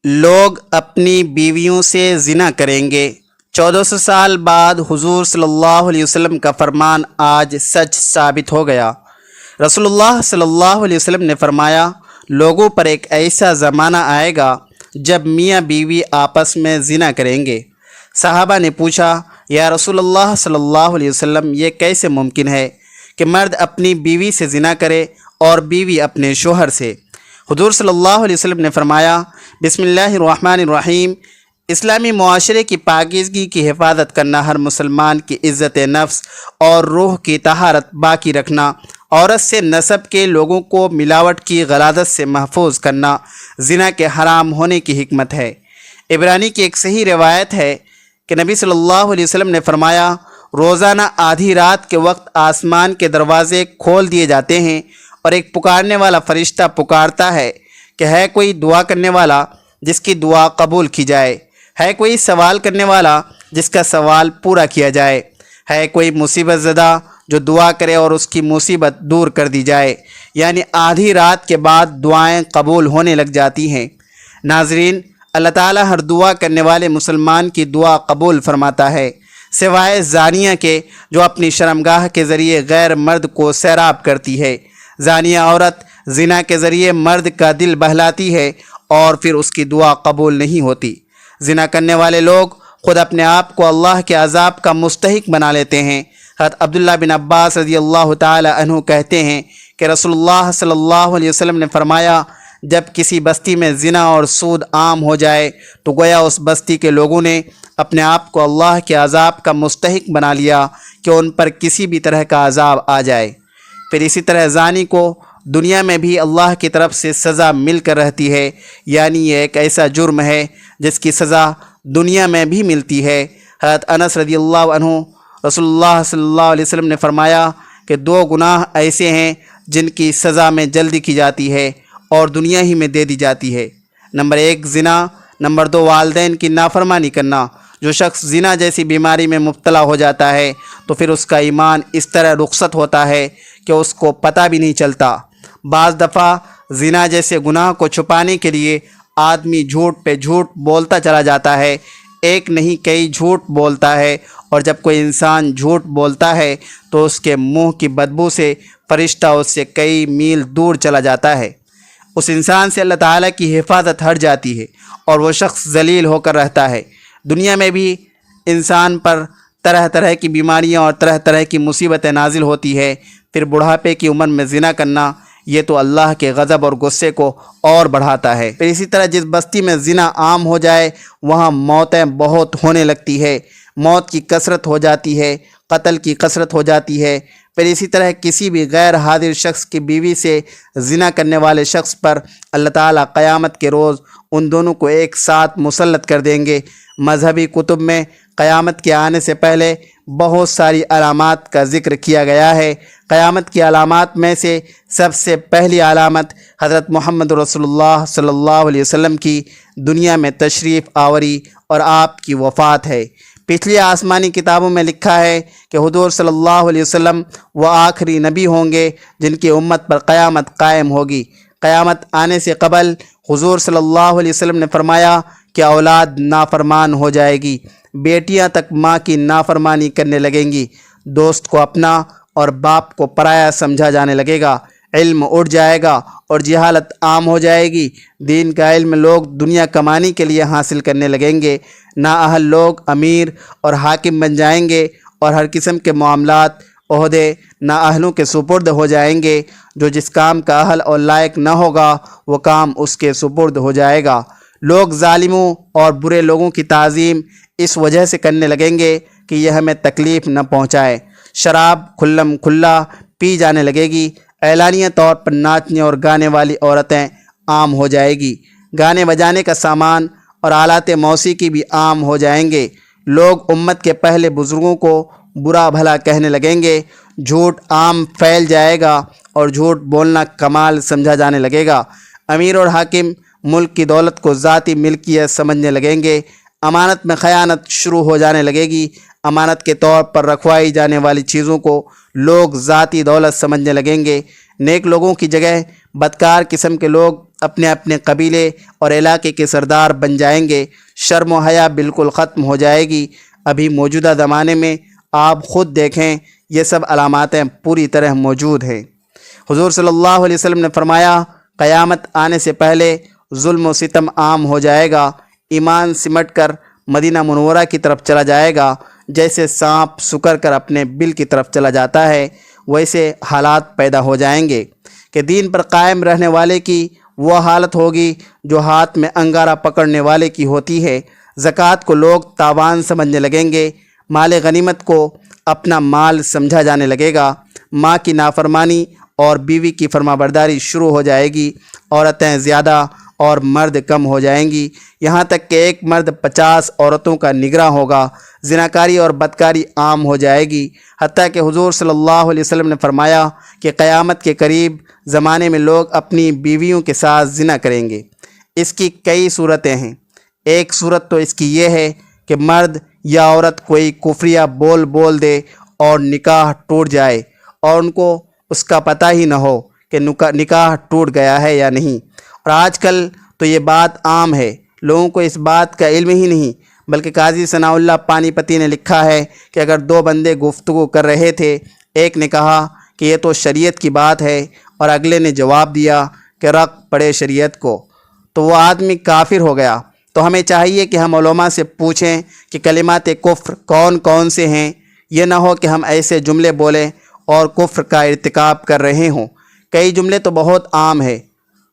لوگ اپنی بیویوں سے زنا کریں گے۔ 1400 سال بعد حضور صلی اللہ علیہ وسلم کا فرمان آج سچ ثابت ہو گیا۔ رسول اللہ صلی اللہ علیہ وسلم نے فرمایا، لوگوں پر ایک ایسا زمانہ آئے گا جب میاں بیوی آپس میں زنا کریں گے۔ صحابہ نے پوچھا، یا رسول اللہ صلی اللہ علیہ وسلم، یہ کیسے ممکن ہے کہ مرد اپنی بیوی سے زنا کرے اور بیوی اپنے شوہر سے؟ حضور صلی اللہ علیہ وسلم نے فرمایا، بسم اللہ الرحمن الرحیم، اسلامی معاشرے کی پاکیزگی کی حفاظت کرنا، ہر مسلمان کی عزت نفس اور روح کی طہارت باقی رکھنا، عورت سے نسب کے لوگوں کو ملاوٹ کی غلاظت سے محفوظ کرنا زنا کے حرام ہونے کی حکمت ہے۔ عبرانی کی ایک صحیح روایت ہے کہ نبی صلی اللہ علیہ وسلم نے فرمایا، روزانہ آدھی رات کے وقت آسمان کے دروازے کھول دیے جاتے ہیں اور ایک پکارنے والا فرشتہ پکارتا ہے کہ ہے کوئی دعا کرنے والا جس کی دعا قبول کی جائے، ہے کوئی سوال کرنے والا جس کا سوال پورا کیا جائے، ہے کوئی مصیبت زدہ جو دعا کرے اور اس کی مصیبت دور کر دی جائے۔ یعنی آدھی رات کے بعد دعائیں قبول ہونے لگ جاتی ہیں۔ ناظرین، اللہ تعالیٰ ہر دعا کرنے والے مسلمان کی دعا قبول فرماتا ہے، سوائے زانیہ کے جو اپنی شرمگاہ کے ذریعے غیر مرد کو سیراب کرتی ہے۔ زانیہ عورت زنا کے ذریعے مرد کا دل بہلاتی ہے اور پھر اس کی دعا قبول نہیں ہوتی۔ زنا کرنے والے لوگ خود اپنے آپ کو اللہ کے عذاب کا مستحق بنا لیتے ہیں۔ حضرت عبداللہ بن عباس رضی اللہ تعالی عنہ کہتے ہیں کہ رسول اللہ صلی اللہ علیہ وسلم نے فرمایا، جب کسی بستی میں زنا اور سود عام ہو جائے تو گویا اس بستی کے لوگوں نے اپنے آپ کو اللہ کے عذاب کا مستحق بنا لیا کہ ان پر کسی بھی طرح کا عذاب آ جائے۔ پھر اسی طرح زانی کو دنیا میں بھی اللہ کی طرف سے سزا مل کر رہتی ہے، یعنی یہ ایک ایسا جرم ہے جس کی سزا دنیا میں بھی ملتی ہے۔ حضرت انس رضی اللہ عنہ، رسول اللہ صلی اللہ علیہ وسلم نے فرمایا کہ 2 گناہ ایسے ہیں جن کی سزا میں جلدی کی جاتی ہے اور دنیا ہی میں دے دی جاتی ہے۔ نمبر 1 زنا، نمبر 2 والدین کی نافرمانی کرنا۔ جو شخص زنا جیسی بیماری میں مبتلا ہو جاتا ہے تو پھر اس کا ایمان اس طرح رخصت ہوتا ہے کہ اس کو پتہ بھی نہیں چلتا۔ بعض دفعہ زنا جیسے گناہ کو چھپانے کے لیے آدمی جھوٹ پہ جھوٹ بولتا چلا جاتا ہے، ایک نہیں کئی جھوٹ بولتا ہے، اور جب کوئی انسان جھوٹ بولتا ہے تو اس کے منہ کی بدبو سے فرشتہ اس سے کئی میل دور چلا جاتا ہے۔ اس انسان سے اللہ تعالیٰ کی حفاظت ہٹ جاتی ہے اور وہ شخص ذلیل ہو کر رہتا ہے۔ دنیا میں بھی انسان پر طرح طرح کی بیماریاں اور طرح طرح کی مصیبتیں نازل ہوتی ہے۔ پھر بڑھاپے کی عمر میں زنا کرنا، یہ تو اللہ کے غضب اور غصے کو اور بڑھاتا ہے۔ پھر اسی طرح جس بستی میں زنا عام ہو جائے وہاں موتیں بہت ہونے لگتی ہے، موت کی کثرت ہو جاتی ہے، قتل کی کثرت ہو جاتی ہے۔ پھر اسی طرح کسی بھی غیر حاضر شخص کی بیوی سے زنا کرنے والے شخص پر اللہ تعالیٰ قیامت کے روز ان دونوں کو ایک ساتھ مسلط کر دیں گے۔ مذہبی کتب میں قیامت کے آنے سے پہلے بہت ساری علامات کا ذکر کیا گیا ہے۔ قیامت کی علامات میں سے سب سے پہلی علامت حضرت محمد رسول اللہ صلی اللہ علیہ وسلم کی دنیا میں تشریف آوری اور آپ کی وفات ہے۔ پچھلی آسمانی کتابوں میں لکھا ہے کہ حضور صلی اللہ علیہ وسلم وہ آخری نبی ہوں گے جن کی امت پر قیامت قائم ہوگی۔ قیامت آنے سے قبل حضور صلی اللہ علیہ وسلم نے فرمایا کہ اولاد نافرمان ہو جائے گی، بیٹیاں تک ماں کی نافرمانی کرنے لگیں گی، دوست کو اپنا اور باپ کو پرایا سمجھا جانے لگے گا، علم اٹھ جائے گا اور جہالت عام ہو جائے گی۔ دین کا علم لوگ دنیا کمانے کے لیے حاصل کرنے لگیں گے، نااہل لوگ امیر اور حاکم بن جائیں گے اور ہر قسم کے معاملات، عہدے نااہلوں کے سپرد ہو جائیں گے۔ جو جس کام کا اہل اور لائق نہ ہوگا وہ کام اس کے سپرد ہو جائے گا۔ لوگ ظالموں اور برے لوگوں کی تعظیم اس وجہ سے کرنے لگیں گے کہ یہ ہمیں تکلیف نہ پہنچائے۔ شراب کھلم کھلا پی جانے لگے گی، اعلانیہ طور پر ناچنے اور گانے والی عورتیں عام ہو جائے گی، گانے بجانے کا سامان اور آلات موسیقی بھی عام ہو جائیں گے۔ لوگ امت کے پہلے بزرگوں کو برا بھلا کہنے لگیں گے، جھوٹ عام پھیل جائے گا اور جھوٹ بولنا کمال سمجھا جانے لگے گا۔ امیر اور حاکم ملک کی دولت کو ذاتی ملکیت سمجھنے لگیں گے، امانت میں خیانت شروع ہو جانے لگے گی، امانت کے طور پر رکھوائی جانے والی چیزوں کو لوگ ذاتی دولت سمجھنے لگیں گے۔ نیک لوگوں کی جگہ بدکار قسم کے لوگ اپنے اپنے قبیلے اور علاقے کے سردار بن جائیں گے۔ شرم و حیا بالکل ختم ہو جائے گی۔ ابھی موجودہ زمانے میں آپ خود دیکھیں، یہ سب علاماتیں پوری طرح موجود ہیں۔ حضور صلی اللہ علیہ وسلم نے فرمایا، قیامت آنے سے پہلے ظلم و ستم عام ہو جائے گا۔ ایمان سمٹ کر مدینہ منورہ کی طرف چلا جائے گا۔ جیسے سانپ سکر کر اپنے بل کی طرف چلا جاتا ہے، ویسے حالات پیدا ہو جائیں گے کہ دین پر قائم رہنے والے کی وہ حالت ہوگی جو ہاتھ میں انگارہ پکڑنے والے کی ہوتی ہے۔ زکوٰۃ کو لوگ تاوان سمجھنے لگیں گے۔ مال غنیمت کو اپنا مال سمجھا جانے لگے گا۔ ماں کی نافرمانی اور بیوی کی فرمانبرداری شروع ہو جائے گی۔ عورتیں زیادہ اور مرد کم ہو جائیں گی، یہاں تک کہ ایک مرد 50 عورتوں کا نگراں ہوگا۔ زناکاری اور بدکاری عام ہو جائے گی، حتیٰ کہ حضور صلی اللہ علیہ وسلم نے فرمایا کہ قیامت کے قریب زمانے میں لوگ اپنی بیویوں کے ساتھ زنا کریں گے۔ اس کی کئی صورتیں ہیں۔ ایک صورت تو اس کی یہ ہے کہ مرد یا عورت کوئی کفریہ بول دے اور نکاح ٹوٹ جائے اور ان کو اس کا پتہ ہی نہ ہو کہ نکاح ٹوٹ گیا ہے یا نہیں۔ اور آج کل تو یہ بات عام ہے، لوگوں کو اس بات کا علم ہی نہیں، بلکہ قاضی ثناء اللہ پانی پتی نے لکھا ہے کہ اگر دو بندے گفتگو کر رہے تھے، ایک نے کہا کہ یہ تو شریعت کی بات ہے اور اگلے نے جواب دیا کہ رق پڑے شریعت کو، تو وہ آدمی کافر ہو گیا۔ تو ہمیں چاہیے کہ ہم علماء سے پوچھیں کہ کلمات کفر کون کون سے ہیں، یہ نہ ہو کہ ہم ایسے جملے بولیں اور کفر کا ارتکاب کر رہے ہوں۔ کئی جملے تو بہت عام ہے،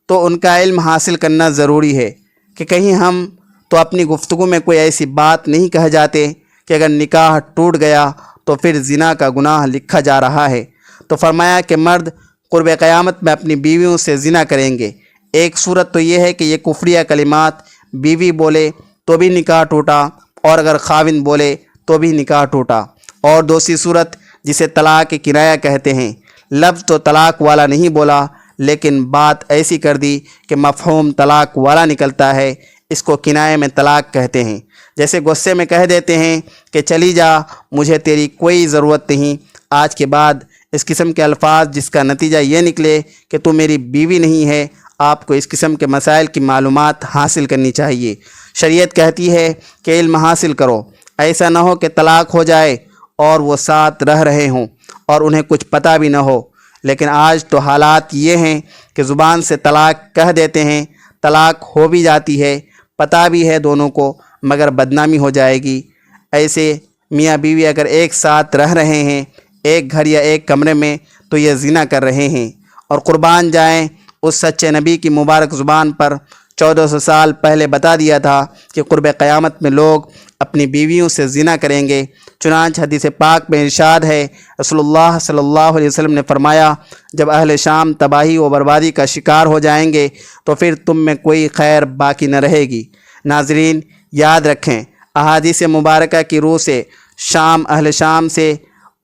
تو ان کا علم حاصل کرنا ضروری ہے کہ کہیں ہم تو اپنی گفتگو میں کوئی ایسی بات نہیں کہہ جاتے کہ اگر نکاح ٹوٹ گیا تو پھر زنا کا گناہ لکھا جا رہا ہے۔ تو فرمایا کہ مرد قرب قیامت میں اپنی بیویوں سے زنا کریں گے۔ ایک صورت تو یہ ہے کہ یہ کفریہ کلمات بیوی بولے تو بھی نکاح ٹوٹا، اور اگر خاوند بولے تو بھی نکاح ٹوٹا۔ اور دوسری صورت جسے طلاق کنایہ کہتے ہیں، لفظ تو طلاق والا نہیں بولا لیکن بات ایسی کر دی کہ مفہوم طلاق والا نکلتا ہے، اس کو کنایہ میں طلاق کہتے ہیں۔ جیسے غصے میں کہہ دیتے ہیں کہ چلی جا، مجھے تیری کوئی ضرورت نہیں، آج کے بعد اس قسم کے الفاظ جس کا نتیجہ یہ نکلے کہ تو میری بیوی نہیں ہے۔ آپ کو اس قسم کے مسائل کی معلومات حاصل کرنی چاہیے۔ شریعت کہتی ہے کہ علم حاصل کرو، ایسا نہ ہو کہ طلاق ہو جائے اور وہ ساتھ رہ رہے ہوں اور انہیں کچھ پتہ بھی نہ ہو۔ لیکن آج تو حالات یہ ہیں کہ زبان سے طلاق کہہ دیتے ہیں، طلاق ہو بھی جاتی ہے، پتہ بھی ہے دونوں کو، مگر بدنامی ہو جائے گی۔ ایسے میاں بیوی اگر ایک ساتھ رہ رہے ہیں ایک گھر یا ایک کمرے میں تو یہ زنا کر رہے ہیں۔ اور قربان جائیں اس سچے نبی کی مبارک زبان پر 1400 سال پہلے بتا دیا تھا کہ قرب قیامت میں لوگ اپنی بیویوں سے زنا کریں گے۔ چنانچہ حدیث پاک میں ارشاد ہے، رسول اللہ صلی اللہ علیہ وسلم نے فرمایا، جب اہل شام تباہی و بربادی کا شکار ہو جائیں گے تو پھر تم میں کوئی خیر باقی نہ رہے گی۔ ناظرین یاد رکھیں، احادیث مبارکہ کی روح سے شام، اہل شام سے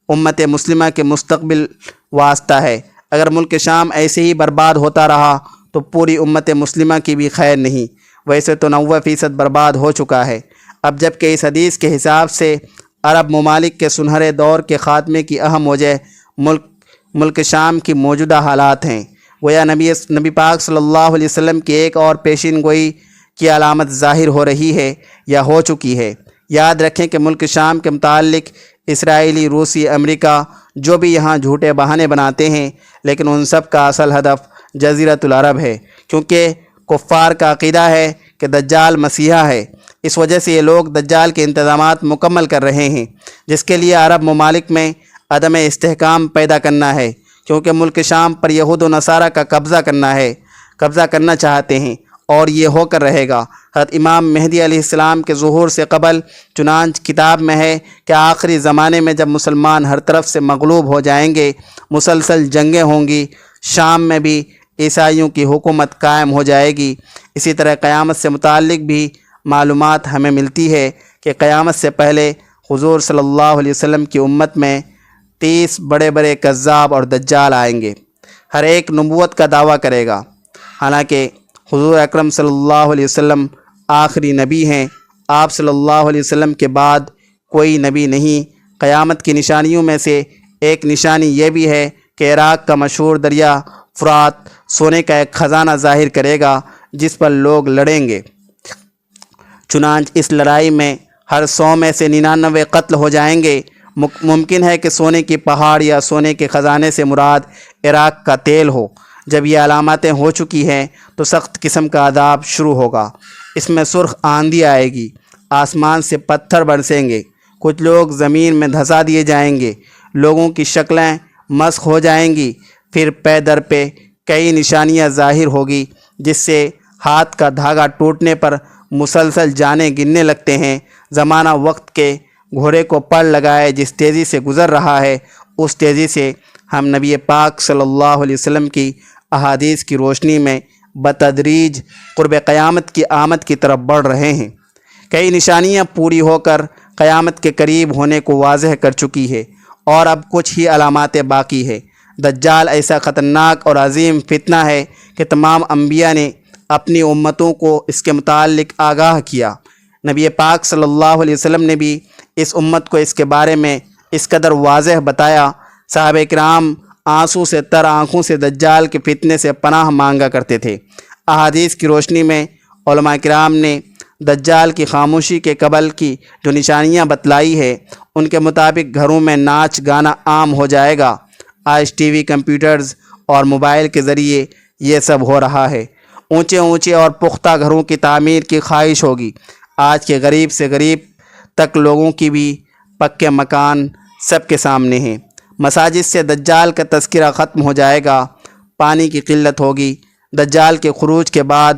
امت مسلمہ کے مستقبل واسطہ ہے۔ اگر ملک شام ایسے ہی برباد ہوتا رہا تو پوری امت مسلمہ کی بھی خیر نہیں، ویسے تو 90% برباد ہو چکا ہے۔ اب جب کہ اس حدیث کے حساب سے عرب ممالک کے سنہرے دور کے خاتمے کی اہم وجہ ملک شام کی موجودہ حالات ہیں، گویا نبی پاک صلی اللہ علیہ وسلم کی ایک اور پیشین گوئی کی علامت ظاہر ہو رہی ہے یا ہو چکی ہے۔ یاد رکھیں کہ ملک شام کے متعلق اسرائیلی، روسی، امریکہ جو بھی یہاں جھوٹے بہانے بناتے ہیں، لیکن ان سب کا اصل ہدف جزیرۃ العرب ہے، کیونکہ کفار کا عقیدہ ہے کہ دجال مسیحا ہے۔ اس وجہ سے یہ لوگ دجال کے انتظامات مکمل کر رہے ہیں، جس کے لیے عرب ممالک میں عدم استحکام پیدا کرنا ہے، کیونکہ ملک شام پر یہود و نصارہ کا قبضہ کرنا چاہتے ہیں، اور یہ ہو کر رہے گا۔ حضرت امام مہدی علیہ السلام کے ظہور سے قبل چنانچہ کتاب میں ہے کہ آخری زمانے میں جب مسلمان ہر طرف سے مغلوب ہو جائیں گے، مسلسل جنگیں ہوں گی، شام میں بھی عیسائیوں کی حکومت قائم ہو جائے گی۔ اسی طرح قیامت سے متعلق بھی معلومات ہمیں ملتی ہے کہ قیامت سے پہلے حضور صلی اللہ علیہ وسلم کی امت میں 30 بڑے بڑے کذاب اور دجال آئیں گے، ہر ایک نبوت کا دعویٰ کرے گا، حالانکہ حضور اکرم صلی اللہ علیہ وسلم آخری نبی ہیں۔ آپ صلی اللہ علیہ وسلم کے بعد کوئی نبی نہیں۔ قیامت کی نشانیوں میں سے ایک نشانی یہ بھی ہے کہ عراق کا مشہور دریا فرات سونے کا ایک خزانہ ظاہر کرے گا جس پر لوگ لڑیں گے۔ چنانچہ اس لڑائی میں ہر 100 میں سے 99 قتل ہو جائیں گے۔ ممکن ہے کہ سونے کی پہاڑ یا سونے کے خزانے سے مراد عراق کا تیل ہو۔ جب یہ علامتیں ہو چکی ہیں تو سخت قسم کا عذاب شروع ہوگا۔ اس میں سرخ آندھی آئے گی، آسمان سے پتھر برسیں گے، کچھ لوگ زمین میں دھسا دیے جائیں گے، لوگوں کی شکلیں مسخ ہو جائیں گی، پھر پے در پہ کئی نشانیاں ظاہر ہوگی جس سے ہاتھ کا دھاگا ٹوٹنے پر مسلسل جانیں گننے لگتے ہیں۔ زمانہ وقت کے گھوڑے کو پڑ لگائے جس تیزی سے گزر رہا ہے، اس تیزی سے ہم نبی پاک صلی اللہ علیہ وسلم کی احادیث کی روشنی میں بتدریج قرب قیامت کی آمد کی طرف بڑھ رہے ہیں۔ کئی نشانیاں پوری ہو کر قیامت کے قریب ہونے کو واضح کر چکی ہے اور اب کچھ ہی علاماتیں باقی ہے۔ دجال ایسا خطرناک اور عظیم فتنہ ہے کہ تمام انبیاء نے اپنی امتوں کو اس کے متعلق آگاہ کیا۔ نبی پاک صلی اللہ علیہ وسلم نے بھی اس امت کو اس کے بارے میں اس قدر واضح بتایا۔ صحابہ کرام آنسو سے تر آنکھوں سے دجال کے فتنے سے پناہ مانگا کرتے تھے۔ احادیث کی روشنی میں علماء کرام نے دجال کی خاموشی کے قبل کی جو نشانیاں بتلائی ہے، ان کے مطابق گھروں میں ناچ گانا عام ہو جائے گا۔ آج ٹی وی، کمپیوٹرز اور موبائل کے ذریعے یہ سب ہو رہا ہے۔ اونچے اونچے اور پختہ گھروں کی تعمیر کی خواہش ہوگی۔ آج کے غریب سے غریب تک لوگوں کی بھی پکے مکان سب کے سامنے ہیں۔ مساجد سے دجال کا تذکرہ ختم ہو جائے گا۔ پانی کی قلت ہوگی۔ دجال کے خروج کے بعد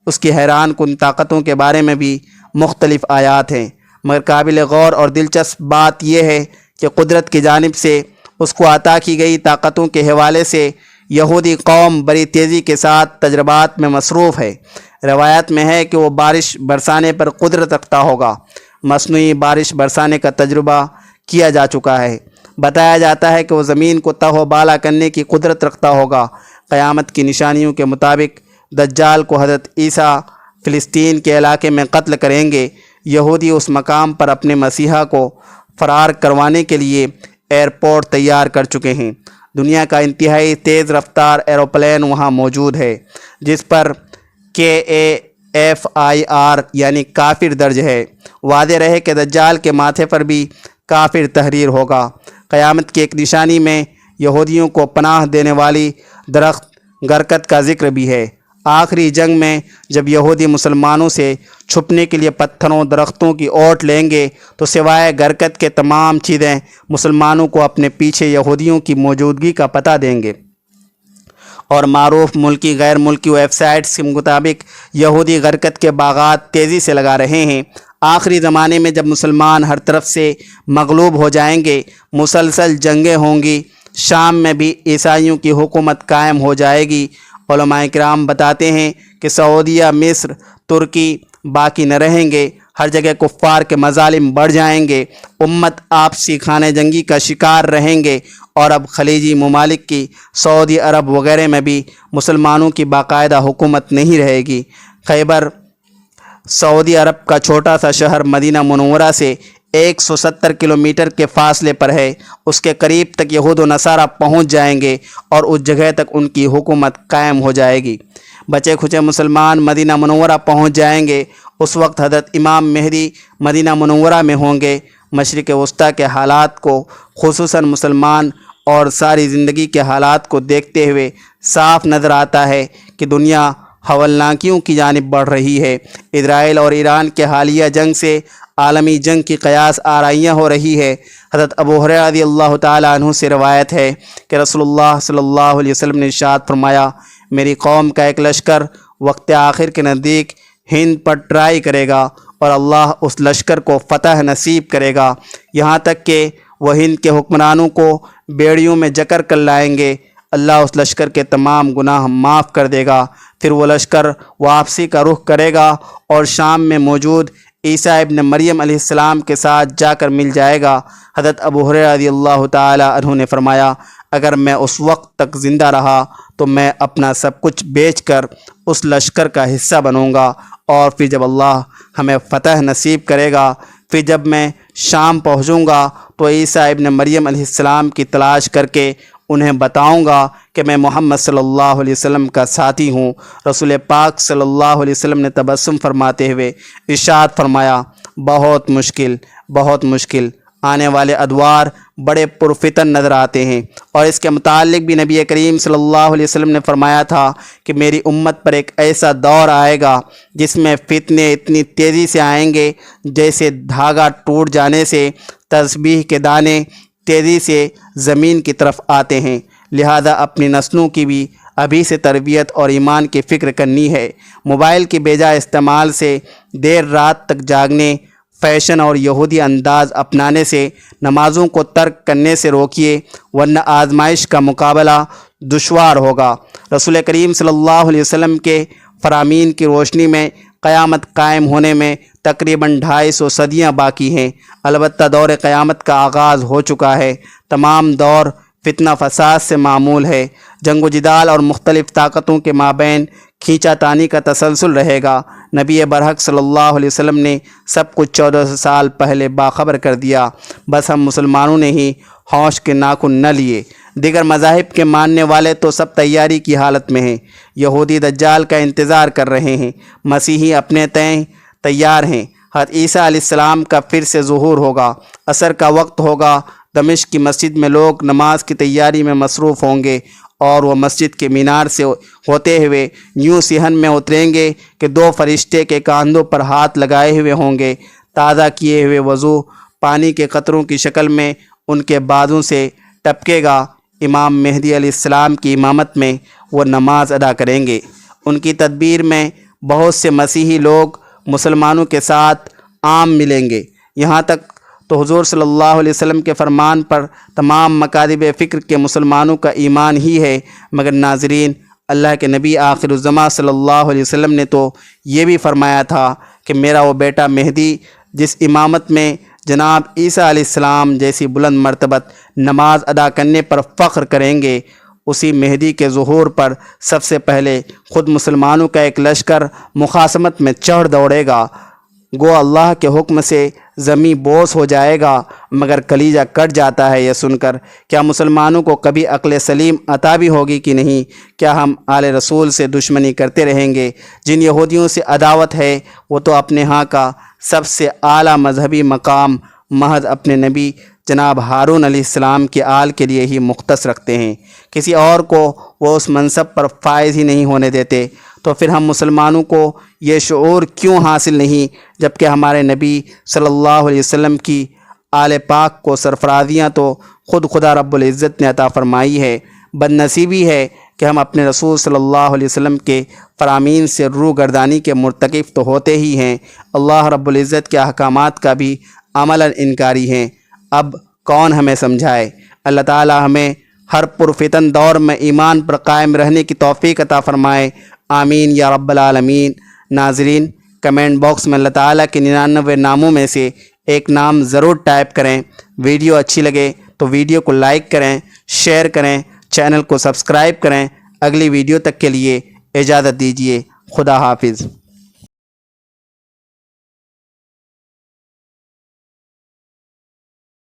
اس کی حیران کن طاقتوں کے بارے میں بھی مختلف آیات ہیں، مگر قابل غور اور دلچسپ بات یہ ہے کہ قدرت کی جانب سے اس کو عطا کی گئی طاقتوں کے حوالے سے یہودی قوم بڑی تیزی کے ساتھ تجربات میں مصروف ہے۔ روایت میں ہے کہ وہ بارش برسانے پر قدرت رکھتا ہوگا۔ مصنوعی بارش برسانے کا تجربہ کیا جا چکا ہے۔ بتایا جاتا ہے کہ وہ زمین کو تہ و بالا کرنے کی قدرت رکھتا ہوگا۔ قیامت کی نشانیوں کے مطابق دجال کو حضرت عیسیٰ فلسطین کے علاقے میں قتل کریں گے۔ یہودی اس مقام پر اپنے مسیحا کو فرار کروانے کے لیے ایئرپورٹ تیار کر چکے ہیں۔ دنیا کا انتہائی تیز رفتار ایروپلین وہاں موجود ہے جس پر KAFIR یعنی کافر درج ہے۔ واضح رہے کہ دجال کے ماتھے پر بھی کافر تحریر ہوگا۔ قیامت کی ایک نشانی میں یہودیوں کو پناہ دینے والی درخت گرکت کا ذکر بھی ہے۔ آخری جنگ میں جب یہودی مسلمانوں سے چھپنے کے لیے پتھروں درختوں کی اوٹ لیں گے تو سوائے گرکت کے تمام چیزیں مسلمانوں کو اپنے پیچھے یہودیوں کی موجودگی کا پتہ دیں گے۔ اور معروف ملکی غیر ملکی ویب سائٹس کے مطابق یہودی غرقت کے باغات تیزی سے لگا رہے ہیں۔ آخری زمانے میں جب مسلمان ہر طرف سے مغلوب ہو جائیں گے، مسلسل جنگیں ہوں گی، شام میں بھی عیسائیوں کی حکومت قائم ہو جائے گی۔ علماء کرام بتاتے ہیں کہ سعودیہ، مصر، ترکی باقی نہ رہیں گے، ہر جگہ کفار کے مظالم بڑھ جائیں گے، امت آپسی خانہ جنگی کا شکار رہیں گے، اور اب خلیجی ممالک کی سعودی عرب وغیرہ میں بھی مسلمانوں کی باقاعدہ حکومت نہیں رہے گی۔ خیبر سعودی عرب کا چھوٹا سا شہر مدینہ منورہ سے 170 کلومیٹر کے فاصلے پر ہے۔ اس کے قریب تک یہود و نصارہ پہنچ جائیں گے اور اس جگہ تک ان کی حکومت قائم ہو جائے گی۔ بچے کھچے مسلمان مدینہ منورہ پہنچ جائیں گے۔ اس وقت حضرت امام مہدی مدینہ منورہ میں ہوں گے۔ مشرق وسطیٰ کے حالات کو، خصوصاً مسلمان اور ساری زندگی کے حالات کو دیکھتے ہوئے صاف نظر آتا ہے کہ دنیا ہولناکیوں کی جانب بڑھ رہی ہے۔ اسرائیل اور ایران کے حالیہ جنگ سے عالمی جنگ کی قیاس آرائیاں ہو رہی ہے۔ حضرت ابو ہریرہ رضی اللہ تعالیٰ عنہ سے روایت ہے کہ رسول اللہ صلی اللہ علیہ وسلم نے ارشاد فرمایا، میری قوم کا ایک لشکر وقت آخر کے نزدیک ہند پر ٹرائی کرے گا اور اللہ اس لشکر کو فتح نصیب کرے گا، یہاں تک کہ وہ ہند کے حکمرانوں کو بیڑیوں میں جکر کر لائیں گے۔ اللہ اس لشکر کے تمام گناہ معاف کر دے گا۔ پھر وہ لشکر واپسی کا رخ کرے گا اور شام میں موجود عیسیٰ ابن مریم علیہ السلام کے ساتھ جا کر مل جائے گا۔ حضرت ابو ہریرہ رضی اللہ تعالیٰ عنہ نے فرمایا، اگر میں اس وقت تک زندہ رہا تو میں اپنا سب کچھ بیچ کر اس لشکر کا حصہ بنوں گا، اور پھر جب اللہ ہمیں فتح نصیب کرے گا، پھر جب میں شام پہنچوں گا تو عیسیٰ ابن مریم علیہ السلام کی تلاش کر کے انہیں بتاؤں گا کہ میں محمد صلی اللہ علیہ وسلم کا ساتھی ہوں۔ رسول پاک صلی اللہ علیہ وسلم نے تبسم فرماتے ہوئے ارشاد فرمایا، بہت مشکل آنے والے ادوار بڑے پرفتن نظر آتے ہیں۔ اور اس کے متعلق بھی نبی کریم صلی اللہ علیہ وسلم نے فرمایا تھا کہ میری امت پر ایک ایسا دور آئے گا جس میں فتنے اتنی تیزی سے آئیں گے جیسے دھاگا ٹوٹ جانے سے تسبیح کے دانے تیزی سے زمین کی طرف آتے ہیں۔ لہذا اپنی نسلوں کی بھی ابھی سے تربیت اور ایمان کی فکر کرنی ہے۔ موبائل کے بیجا استعمال سے، دیر رات تک جاگنے، فیشن اور یہودی انداز اپنانے سے، نمازوں کو ترک کرنے سے روکیے، ورنہ آزمائش کا مقابلہ دشوار ہوگا۔ رسول کریم صلی اللہ علیہ وسلم کے فرامین کی روشنی میں قیامت قائم ہونے میں تقریباً 250 صدیاں باقی ہیں۔ البتہ دور قیامت کا آغاز ہو چکا ہے۔ تمام دور فتنہ فساد سے معمول ہے۔ جنگ و جدال اور مختلف طاقتوں کے مابین کھینچا تانی کا تسلسل رہے گا۔ نبی برحق صلی اللہ علیہ وسلم نے سب کچھ 1400 سال پہلے باخبر کر دیا، بس ہم مسلمانوں نے ہی ہوش کے ناخن نہ لیے۔ دیگر مذاہب کے ماننے والے تو سب تیاری کی حالت میں ہیں، یہودی دجال کا انتظار کر رہے ہیں، مسیحی اپنے تیار ہیں۔ حضرت عیسیٰ علیہ السلام کا پھر سے ظہور ہوگا، عصر کا وقت ہوگا، دمشق کی مسجد میں لوگ نماز کی تیاری میں مصروف ہوں گے اور وہ مسجد کے مینار سے ہوتے ہوئے یوں صحن میں اتریں گے کہ 2 فرشتے کے کاندھوں پر ہاتھ لگائے ہوئے ہوں گے۔ تازہ کیے ہوئے وضو پانی کے قطروں کی شکل میں ان کے بازوں سے ٹپکے گا۔ امام مہدی علیہ السلام کی امامت میں وہ نماز ادا کریں گے۔ ان کی تدبیر میں بہت سے مسیحی لوگ مسلمانوں کے ساتھ عام ملیں گے۔ یہاں تک تو حضور صلی اللہ علیہ وسلم کے فرمان پر تمام مکاتب فکر کے مسلمانوں کا ایمان ہی ہے۔ مگر ناظرین، اللہ کے نبی آخر الزماں صلی اللہ علیہ وسلم نے تو یہ بھی فرمایا تھا کہ میرا وہ بیٹا مہدی جس امامت میں جناب عیسیٰ علیہ السلام جیسی بلند مرتبت نماز ادا کرنے پر فخر کریں گے، اسی مہدی کے ظہور پر سب سے پہلے خود مسلمانوں کا ایک لشکر مخاصمت میں چڑھ دوڑے گا۔ گو اللہ کے حکم سے زمین بوس ہو جائے گا، مگر کلیجہ کٹ جاتا ہے یہ سن کر۔ کیا مسلمانوں کو کبھی عقل سلیم عطا بھی ہوگی کہ نہیں؟ کیا ہم آل رسول سے دشمنی کرتے رہیں گے؟ جن یہودیوں سے عداوت ہے وہ تو اپنے ہاں کا سب سے اعلیٰ مذہبی مقام محض اپنے نبی جناب ہارون علیہ السلام کے آل کے لیے ہی مختص رکھتے ہیں، کسی اور کو وہ اس منصب پر فائز ہی نہیں ہونے دیتے۔ تو پھر ہم مسلمانوں کو یہ شعور کیوں حاصل نہیں جبکہ ہمارے نبی صلی اللہ علیہ وسلم کی آل پاک کو سرفرازیاں تو خود خدا رب العزت نے عطا فرمائی ہے۔ بد نصیبی ہے کہ ہم اپنے رسول صلی اللہ علیہ وسلم کے فرامین سے روگردانی کے مرتکب تو ہوتے ہی ہیں، اللہ رب العزت کے احکامات کا بھی عملاً انکاری ہیں۔ اب کون ہمیں سمجھائے؟ اللہ تعالی ہمیں ہر پرفتن دور میں ایمان پر قائم رہنے کی توفیق عطا فرمائے، آمین یا رب العالمین۔ ناظرین، کمنٹ باکس میں اللہ تعالیٰ کے 99 ناموں میں سے ایک نام ضرور ٹائپ کریں۔ ویڈیو اچھی لگے تو ویڈیو کو لائک کریں، شیئر کریں، چینل کو سبسکرائب کریں۔ اگلی ویڈیو تک کے لیے اجازت دیجیے، خدا حافظ۔